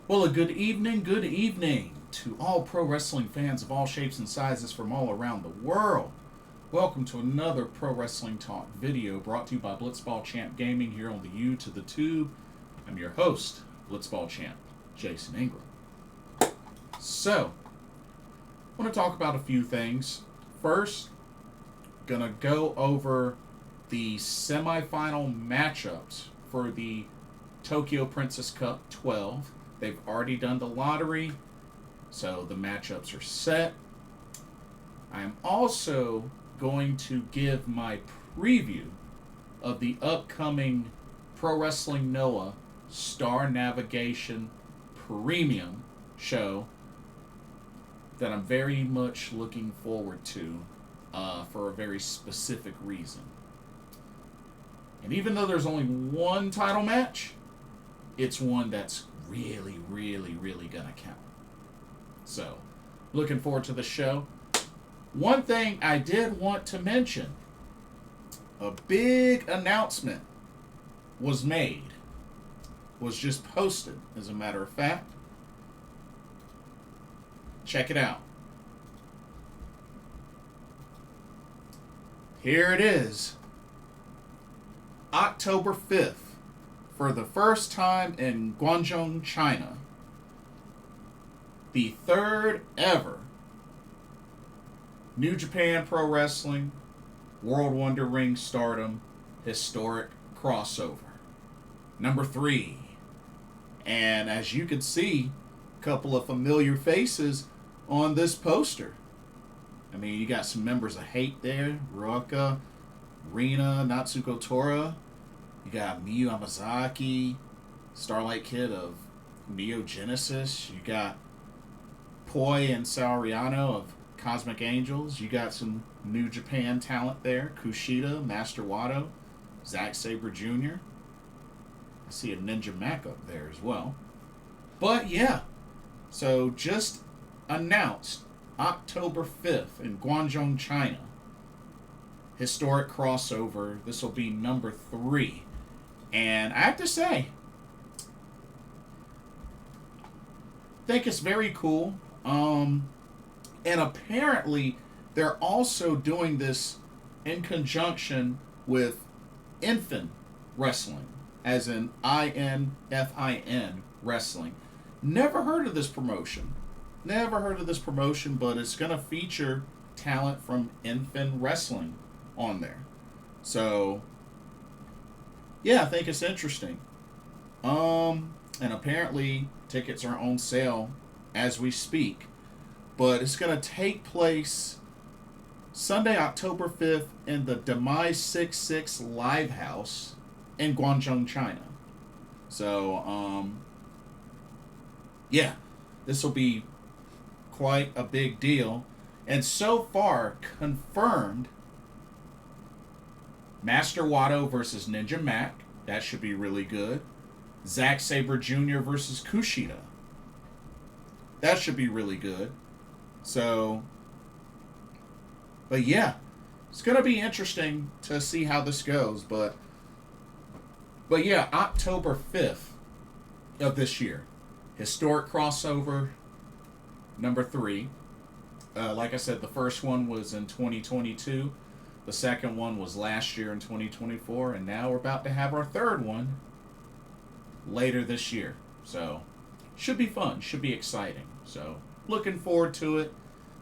Well, a good evening to all pro wrestling fans of all shapes and sizes from all around the world. Welcome to another Pro Wrestling Talk video brought to you by Blitzball Champ Gaming here on the U to the Tube. I'm your host, Blitzball Champ, Jason Ingram. So, I want to talk about a few things. First, gonna go over the semifinal matchups for the Tokyo Princess Cup 12. They've already done the lottery, so the matchups are set. I am also going to give my preview of the upcoming Pro Wrestling Noah Star Navigation Premium show that I'm very much looking forward to for a very specific reason. And even though there's only one title match, it's one that's really gonna count. So, looking forward to the show. One thing I did want to mention, a big announcement was made, was just posted, as a matter of fact. Check it out. Here it is. October 5th. For the first time in Guangzhou, China, the third ever New Japan Pro Wrestling World Wonder Ring Stardom historic crossover. Number 3. And as you can see, a couple of familiar faces on this poster. I mean, you got some members of Hate there, Ruka, Rina, Natsuko Tora. You got Miyu Amazaki, Starlight Kid of Neo Genesis. You got Poi and Saoriano of Cosmic Angels. You got some New Japan talent there. Kushida, Master Wato, Zack Sabre Jr. I see a Ninja Mac up there as well. But yeah, so just announced October 5th in Guangzhou, China. Historic crossover. This will be number 3. And I have to say, I think it's very cool. And apparently, they're also doing this in conjunction with Infin Wrestling, as in INFIN Wrestling. Never heard of this promotion. But it's going to feature talent from Infin Wrestling on there. So, yeah, I think it's interesting. And apparently tickets are on sale as we speak. But it's going to take place Sunday, October 5th in the Demise 66 Live House in Guangzhou, China. So, yeah, this will be quite a big deal. And so far, confirmed, Master Wato versus Ninja Mac. That should be really good. Zack Sabre Jr. versus Kushida. That should be really good. So, but yeah, it's going to be interesting to see how this goes. But yeah, October 5th of this year. Historic crossover number 3. Like I said, the first one was in 2022. The second one was last year in 2024, and now we're about to have our third one later this year. So, should be fun, should be exciting. So, looking forward to it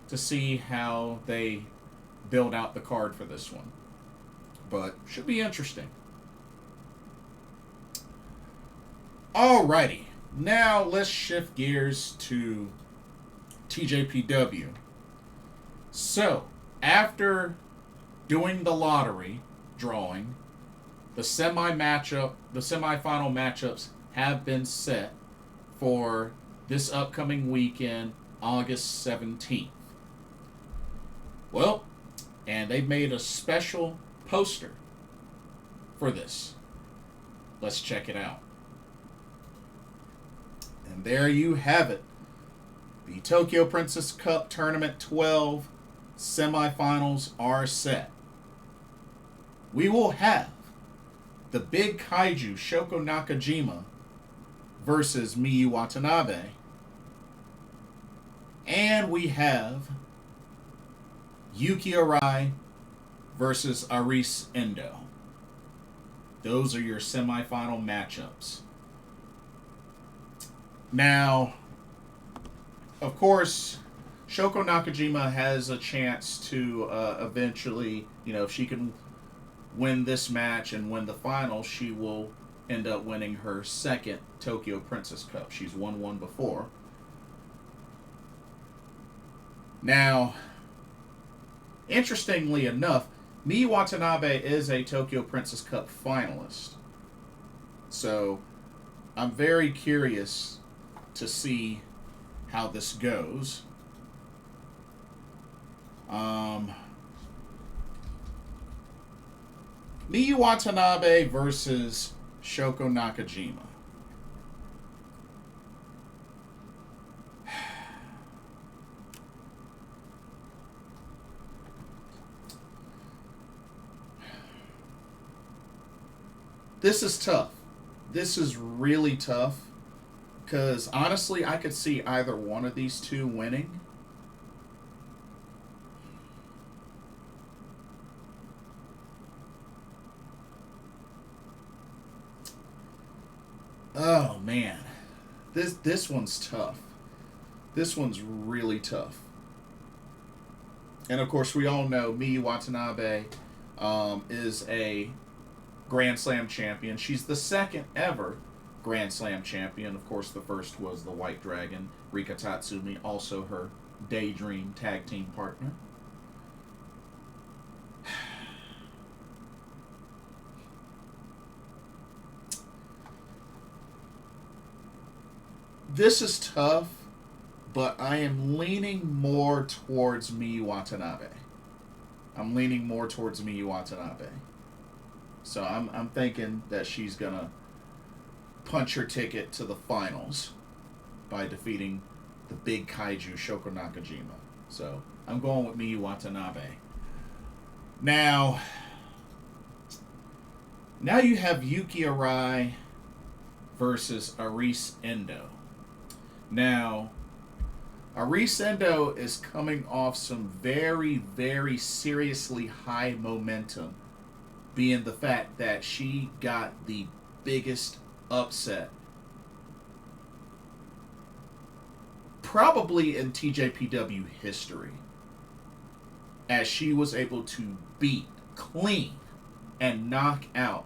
to see how they build out the card for this one. But, should be interesting. Alrighty, now let's shift gears to TJPW. So, after doing the lottery drawing, the semifinal matchups have been set for this upcoming weekend, August 17th. Well, and they've made a special poster for this. Let's check it out. And there you have it. The Tokyo Princess Cup Tournament 12 semifinals are set. We will have the big kaiju Shoko Nakajima versus Miyu Watanabe. And we have Yuki Arai versus Aris Endo. Those are your semifinal matchups. Now, of course, Shoko Nakajima has a chance to eventually, if she can win this match and win the final, she will end up winning her second Tokyo Princess Cup. She's won one before. Now, interestingly enough, Miyu Watanabe is a Tokyo Princess Cup finalist. So, I'm very curious to see how this goes. Miyu Watanabe versus Shoko Nakajima. This is tough. This is really tough. Because, honestly, I could see either one of these two winning. Oh, man. This one's tough. This one's really tough. And, of course, we all know Miyu Watanabe is a Grand Slam champion. She's the second ever Grand Slam champion. Of course, the first was the White Dragon, Rika Tatsumi, also her Daydream tag team partner. This is tough, but I am leaning more towards Miyu Watanabe. I'm leaning more towards Miyu Watanabe. So I'm thinking that she's going to punch her ticket to the finals by defeating the big kaiju Shoko Nakajima. So I'm going with Miyu Watanabe. Now you have Yuki Arai versus Aris Endo. Now, Aris Endo is coming off some very, very seriously high momentum, being the fact that she got the biggest upset probably in TJPW history, as she was able to beat clean and knock out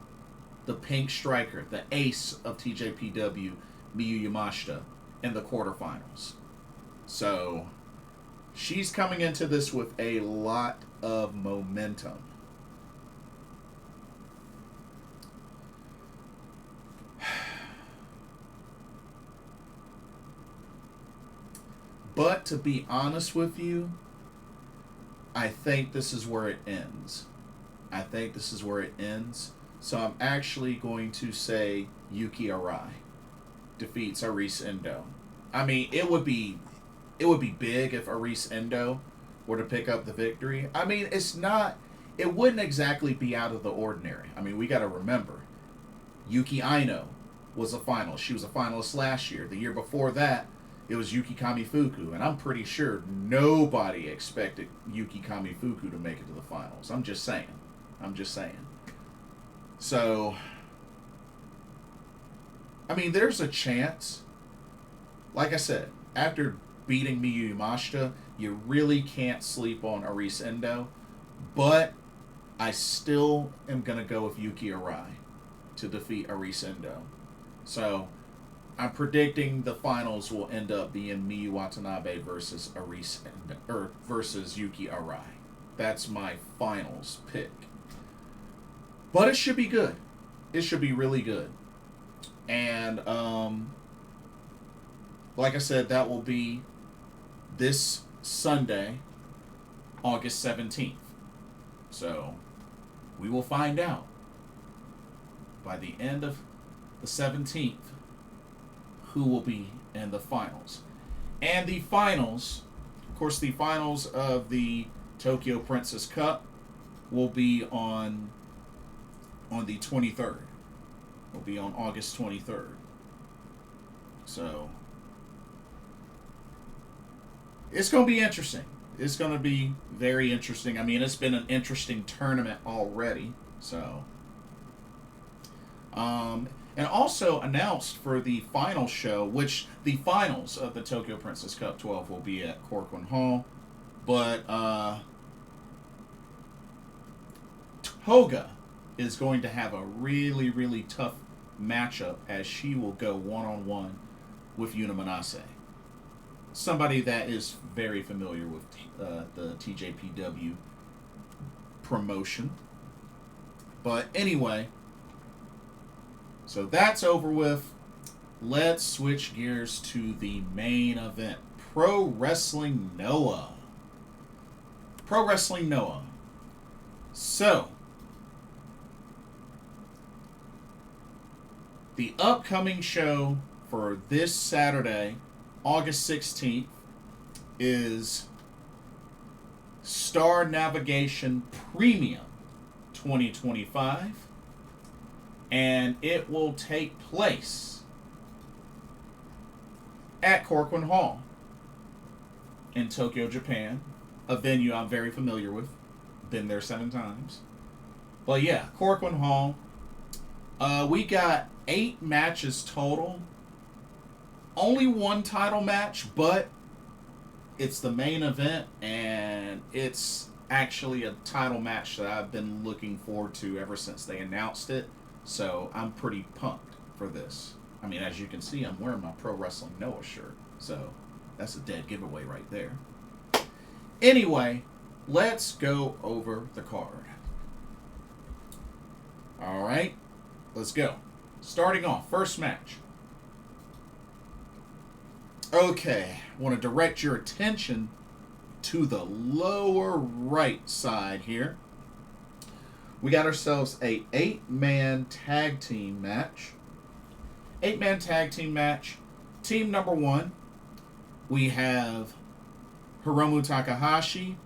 the pink striker, the ace of TJPW, Miyu Yamashita, in the quarterfinals. So she's coming into this with a lot of momentum. But to be honest with you, I think this is where it ends. So I'm actually going to say Yuki Arai defeats Aris Endo. I mean, it would be big if Aris Endo were to pick up the victory. I mean, it wouldn't exactly be out of the ordinary. I mean, we got to remember, Yuki Aino was a finalist. She was a finalist last year. The year before that, it was Yuki Kamifuku, and I'm pretty sure nobody expected Yuki Kamifuku to make it to the finals. I'm just saying. So, I mean, there's a chance. Like I said, after beating Miyu Yamashita, you really can't sleep on Aris Endo. But I still am going to go with Yuki Arai to defeat Aris Endo. So, I'm predicting the finals will end up being Miyu Watanabe versus Aris Endo, or versus Yuki Arai. That's my finals pick. But it should be good. It should be really good. And like I said, that will be this Sunday, August 17th. So we will find out by the end of the 17th who will be in the finals. And the finals, of course, the finals of the Tokyo Princess Cup will be on the 23rd. Will be on August 23rd. So it's going to be interesting. It's going to be very interesting. I mean, it's been an interesting tournament already. So, and also announced for the final show, which the finals of the Tokyo Princess Cup 12 will be at Korakuen Hall. But Toga is going to have a really, really tough matchup as she will go one-on-one with Yuna Manase. Somebody that is very familiar with the TJPW promotion. But anyway, so that's over with. Let's switch gears to the main event. Pro Wrestling Noah. Pro Wrestling Noah. So, the upcoming show for this Saturday, August 16th, is Star Navigation Premium 2025, and it will take place at Korakuen Hall in Tokyo, Japan, a venue I'm very familiar with. Been there 7 times. But yeah, Korakuen Hall. We got 8 matches total. Only 1 title match, but it's the main event, and it's actually a title match that I've been looking forward to ever since they announced it. So I'm pretty pumped for this. I mean, as you can see, I'm wearing my Pro Wrestling Noah shirt. So that's a dead giveaway right there. Anyway, let's go over the card. All right, let's go. Starting off, first match. Okay, I want to direct your attention to the lower right side here. We got ourselves a 8-man tag team match. 8-man tag team match. Team number 1, we have Hiromu Takahashi,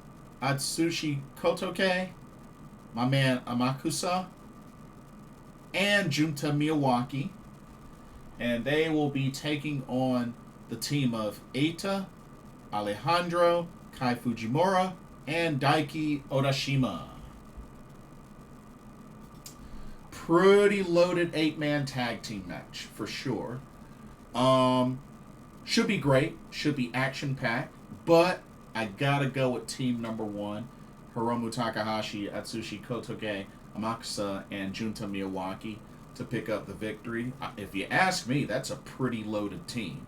Atsushi Kotoge, my man AMAKUSA, and Junta Miyawaki. And they will be taking on the team of Eita, Alejandro, Kai Fujimura, and Daiki Odashima. Pretty loaded 8-man tag team match for sure. Should be great. Should be action-packed. But I gotta go with team number 1. Hiromu Takahashi, Atsushi Kotoge, AMAKUSA, and Junta Miyawaki to pick up the victory. If you ask me, that's a pretty loaded team.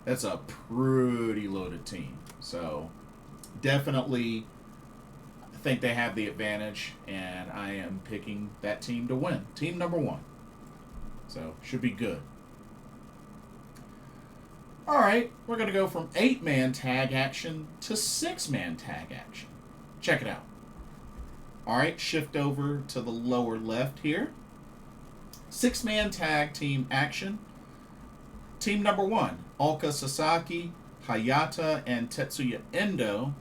That's a pretty loaded team. So, definitely, I think they have the advantage, and I am picking that team to win. Team number 1. So, should be good. Alright, we're going to go from 8-man tag action to 6-man tag action. Check it out. Alright, shift over to the lower left here. 6-man tag team action. Team number 1, Ulka Sasaki, HAYATA, and Tetsuya Endo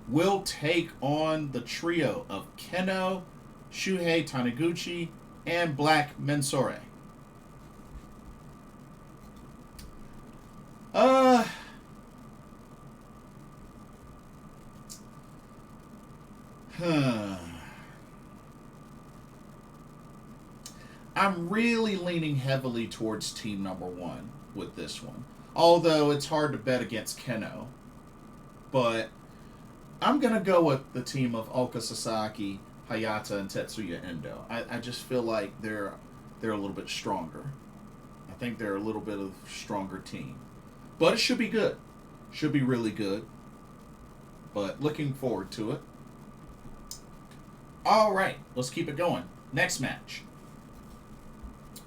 will take on the trio of Kenoh, Shuhei Taniguchi, and Black Mensore. I'm really leaning heavily towards team number 1 with this one. Although it's hard to bet against Kenoh. But I'm going to go with the team of Ulka Sasaki, HAYATA, and Tetsuya Endo. I just feel like they're a little bit stronger. I think they're a little bit of a stronger team. But it should be good. Should be really good. But looking forward to it. Alright, let's keep it going. Next match.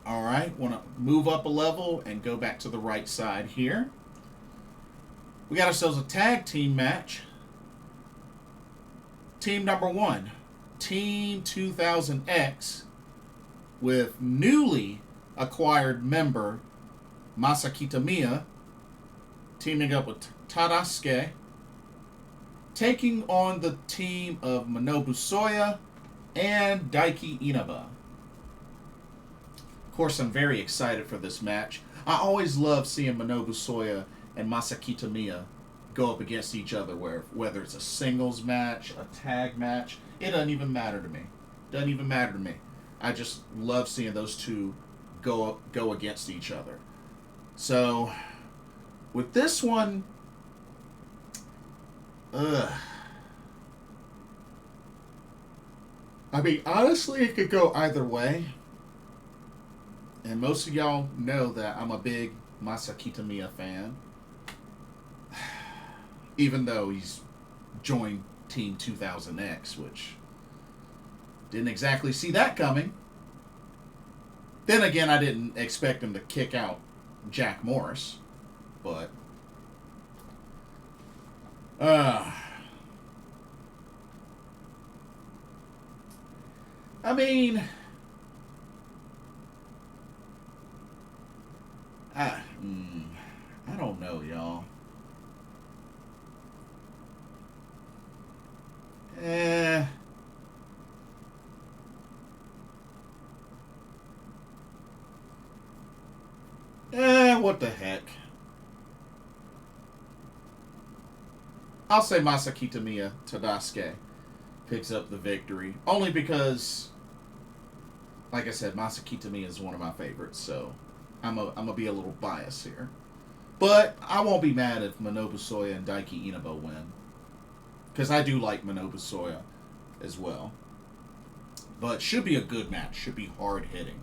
Alright, want to move up a level and go back to the right side here. We got ourselves a tag team match. Team number 1, Team 2000X, with newly acquired member Masa Kitamiya, teaming up with Tadasuke, taking on the team of Manabu Soya and Daiki Inaba. Of course, I'm very excited for this match. I always love seeing Manabu Soya and Masa Kitamiya go up against each other, whether it's a singles match, a tag match, it doesn't even matter to me. Doesn't even matter to me. I just love seeing those two go against each other. So, with this one, I mean, honestly, it could go either way. And most of y'all know that I'm a big Masa Kitamiya fan. Even though he's joined Team 2000X, which didn't exactly see that coming. Then again, I didn't expect him to kick out Jack Morris. But I mean, I don't know, y'all. What the heck? I'll say Masa Kitamiya Tadasuke picks up the victory. Only because, like I said, Masa Kitamiya is one of my favorites, so I'm gonna be a little biased here. But I won't be mad if Manabu Soya and Daiki Inaba win. Because I do like Manabu Soya as well. But should be a good match. Should be hard hitting.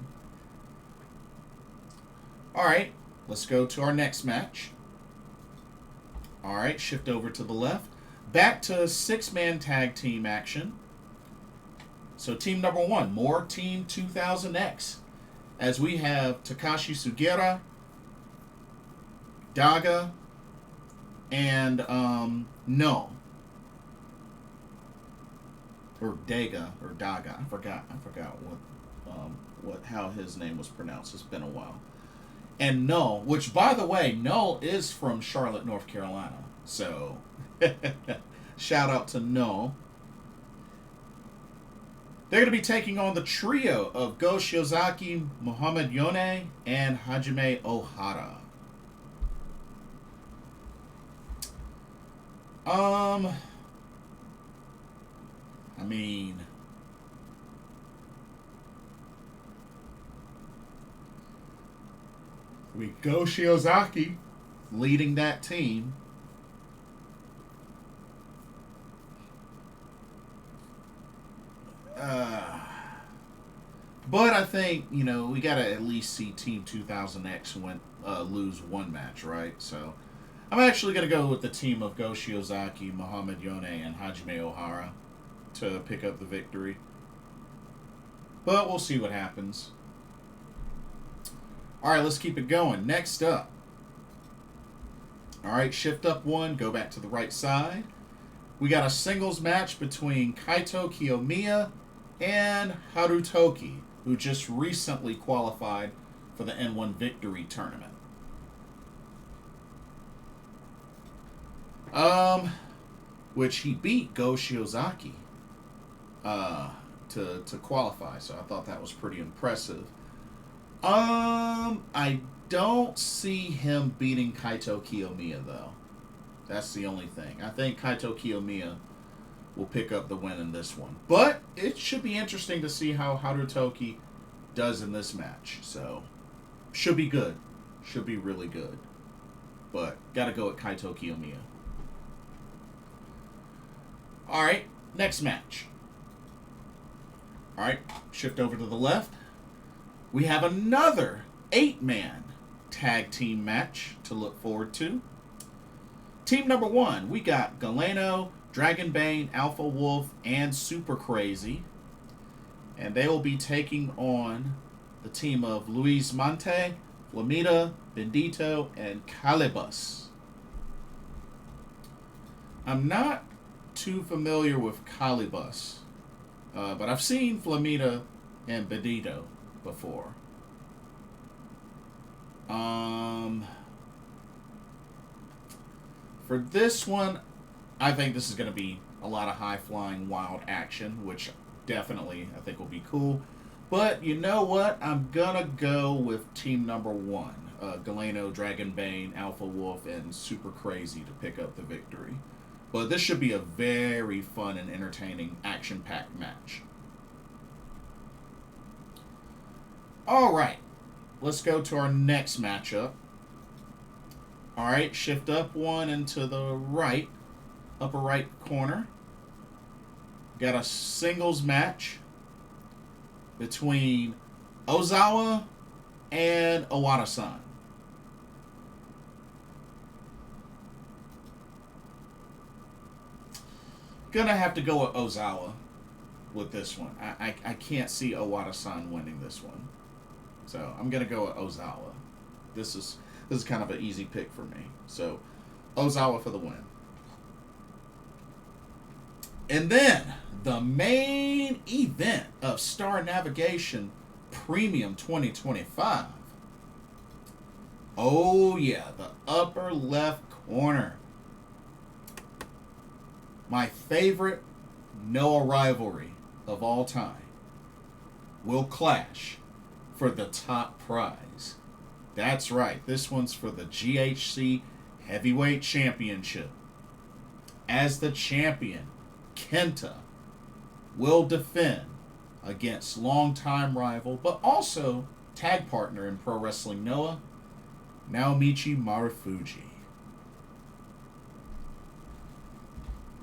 Alright, let's go to our next match. Alright, shift over to the left. Back to 6-man tag team action. So team number 1, more Team 2000X. As we have Takashi Sugiura, Daga, and Knull. Or Daga, or Daga. I forgot how his name was pronounced. It's been a while. And Knull, which, by the way, Knull is from Charlotte, North Carolina. So, shout out to Knull. They're going to be taking on the trio of Go Shiozaki, Muhammad Yone, and Hajime Ohara. I mean, we Go Shiozaki leading that team. But I think, you know, we got to at least see Team 2000X lose one match, right? So I'm actually going to go with the team of Go Shiozaki, Muhammad Yone, and Hajime Ohara to pick up the victory. But we'll see what happens. Alright, let's keep it going. Next up. Alright, shift up one, go back to the right side. We got a singles match between Kaito Kiyomiya and Harutoki, who just recently qualified for the N1 Victory Tournament. Which he beat Go Shiozaki to qualify, so I thought that was pretty impressive. I don't see him beating Kaito Kiyomiya, though. That's the only thing. I think Kaito Kiyomiya will pick up the win in this one. But it should be interesting to see how Harutoki does in this match. So, should be good. Should be really good. But, gotta go with Kaito Kiyomiya. Alright, next match. Alright, shift over to the left. We have another 8-man tag team match to look forward to. Team number 1, we got Galeno, Dragonbane, Alpha Wolf, and Super Crazy. And they will be taking on the team of Luis Mante, Flamita, Bendito, and Calibus. I'm not too familiar with Calibus, but I've seen Flamita and Bendito before. For this one, I think this is going to be a lot of high-flying, wild action, which definitely I think will be cool. But you know what? I'm going to go with team number 1. Galeno, Dragonbane, Alpha Wolf, and Super Crazy to pick up the victory. But this should be a very fun and entertaining action-packed match. Alright, let's go to our next matchup. Alright, shift up one into the right, upper right corner. Got a singles match between Ozawa and Owada-san. Gonna have to go with Ozawa with this one. I can't see Owada-san winning this one. So I'm gonna go with Ozawa. This is kind of an easy pick for me. So Ozawa for the win. And then the main event of Star Navigation Premium 2025. Oh yeah, the upper left corner. My favorite Noah rivalry of all time will clash for the top prize. That's right, this one's for the GHC Heavyweight Championship. As the champion, Kenta will defend against longtime rival, but also tag partner in Pro Wrestling Noah, Naomichi Marufuji.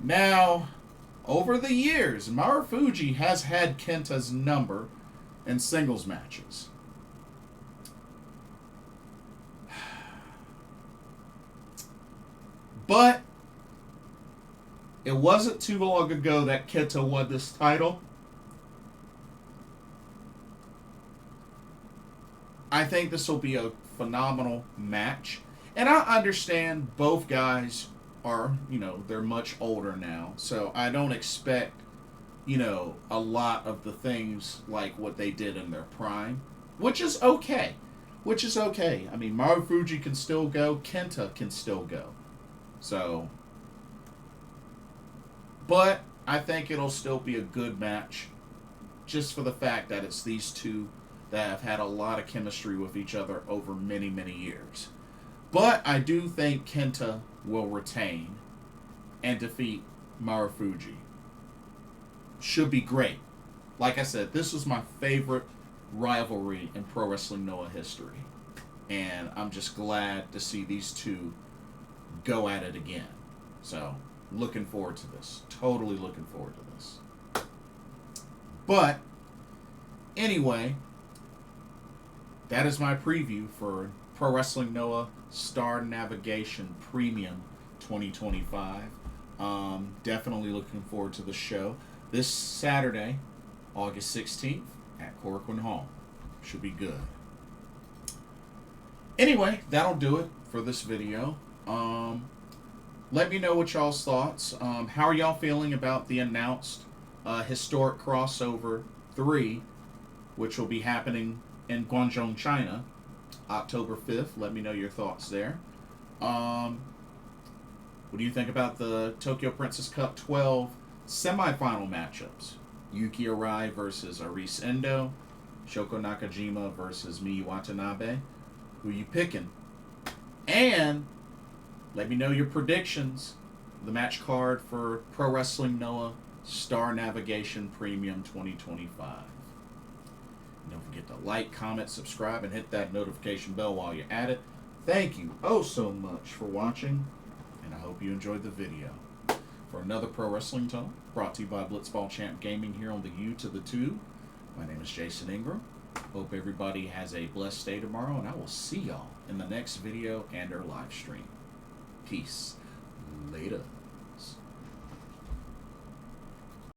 Now, over the years, Marufuji has had Kenta's number in singles matches. But it wasn't too long ago that Kenta won this title. I think this will be a phenomenal match. And I understand both guys are, they're much older now. So I don't expect, a lot of the things like what they did in their prime. Which is okay. I mean, Marufuji can still go. Kenta can still go. So, but I think it'll still be a good match. Just for the fact that it's these two that have had a lot of chemistry with each other over many, many years. But I do think Kenta will retain and defeat Marufuji. Should be great. Like I said, this was my favorite rivalry in Pro Wrestling Noah history. And I'm just glad to see these two go at it again. So, looking forward to this. Totally looking forward to this. But, anyway, that is my preview for Pro Wrestling Noah Star Navigation Premium 2025. Definitely looking forward to the show. This Saturday, August 16th, at Korakuen Hall. Should be good. Anyway, that'll do it for this video. Let me know what y'all's thoughts. How are y'all feeling about the announced Historic Crossover 3, which will be happening in Guangzhou, China, October 5th. Let me know your thoughts there. What do you think about the Tokyo Princess Cup 12 semifinal matchups? Yuki Arai versus Aris Endo, Shoko Nakajima versus Miyu Watanabe. Who you picking? And let me know your predictions. The match card for Pro Wrestling Noah Star Navigation Premium 2025. Don't forget to like, comment, subscribe, and hit that notification bell while you're at it. Thank you oh so much for watching, and I hope you enjoyed the video. For another Pro Wrestling Talk, brought to you by Blitzball Champ Gaming here on the U to the Tube. My name is Jason Ingram. Hope everybody has a blessed day tomorrow, and I will see y'all in the next video and our live stream. Peace. Later.